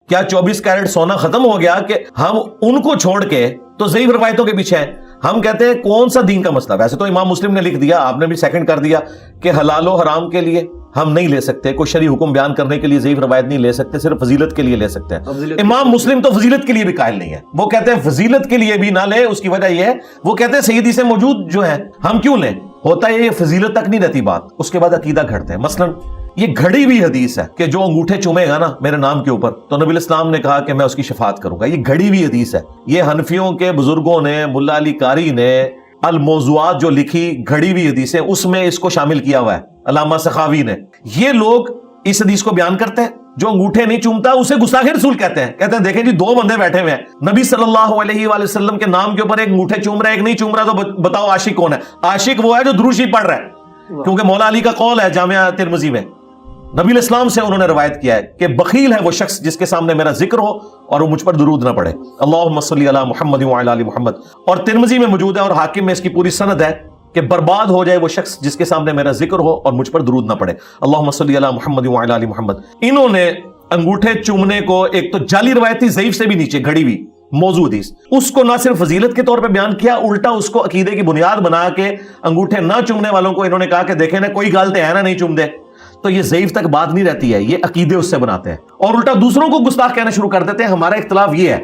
کیا 24 کیرٹ سونا ختم ہو گیا کہ ہم ان کو چھوڑ کے تو ضعیف روایتوں کے پیچھے ہیں؟ ہم کہتے ہیں کون سا دین کا مسئلہ؟ ویسے تو امام مسلم نے لکھ دیا، آپ نے بھی سیکنڈ کر دیا کہ حلال و حرام کے لیے ہم نہیں لے سکتے، کوئی شرعی حکم بیان کرنے کے لیے ضعیف روایت نہیں لے سکتے، صرف فضیلت کے لیے لے سکتے ہیں۔ امام مسلم تو فضیلت کے لیے بھی قائل نہیں ہے، وہ کہتے ہیں فضیلت کے لیے بھی نہ لے، اس کی وجہ یہ ہے وہ کہتے ہیں صحیح حدیثیں موجود جو ہیں ہم کیوں لیں؟ ہوتا ہے یہ فضیلت تک نہیں رہتی بات، اس کے بعد عقیدہ گھڑتے ہیں۔ مثلا یہ گھڑی ہوئی حدیث ہے کہ جو انگوٹھے چومے گا نا میرے نام کے اوپر تو نبی الاسلام نے کہا کہ میں اس کی شفاعت کروں گا، یہ گھڑی ہوئی حدیث ہے۔ یہ حنفیوں کے بزرگوں نے، ملا علی قاری نے الموضوعات جو لکھی گھڑی ہوئی حدیثیں، اس میں اس کو شامل کیا ہوا ہے، علامہ سخاوی نے۔ یہ لوگ اس حدیث کو بیان کرتے ہیں، جو انگوٹھے نہیں چومتا اسے گستاخ رسول کہتے ہیں۔ کہتے ہیں دیکھیں جی دو بندے بیٹھے ہوئے ہیں، نبی صلی اللہ علیہ وآلہ وسلم کے نام کے اوپر ایک انگوٹھے چوم رہا ہے، ایک نہیں چوم رہا، تو بتاؤ عاشق کون ہے؟ عاشق وہ ہے جو درود شریف پڑھ رہا ہے، کیونکہ مولا علی کا قول ہے جامعہ ترمذی میں، نبی الاسلام سے انہوں نے روایت کیا ہے کہ بخیل ہے وہ شخص جس کے سامنے میرا ذکر ہو اور وہ مجھ پر درود نہ پڑھے، اللہم صلی علی محمد وعلی آل محمد۔ اور ترمذی میں موجود ہے اور حاکم میں اس کی پوری سند ہے کہ برباد ہو جائے وہ شخص جس کے سامنے میرا ذکر ہو اور مجھ پر درود نہ پڑھے، اللہم صلی علی محمد وعلی آل محمد۔ انہوں نے انگوٹھے چومنے کو ایک تو جعلی روایت تھی، ضعیف سے بھی نیچے گھڑی ہوئی موضوع حدیث، اس کو نہ صرف فضیلت کے طور پہ بیان کیا، الٹا اس کو عقیدے کی بنیاد بنا کے انگوٹھے نہ چومنے والوں کو انہوں نے کہا کہ دیکھیں نا کوئی گالتے ہیں نا نہیں چوم دے، تو یہ ضعیف تک بات نہیں رہتی ہے، یہ عقیدے اس سے بناتے ہیں اور الٹا دوسروں کو گستاخ کہنا شروع کر دیتے ہیں۔ ہمارا اختلاف یہ ہے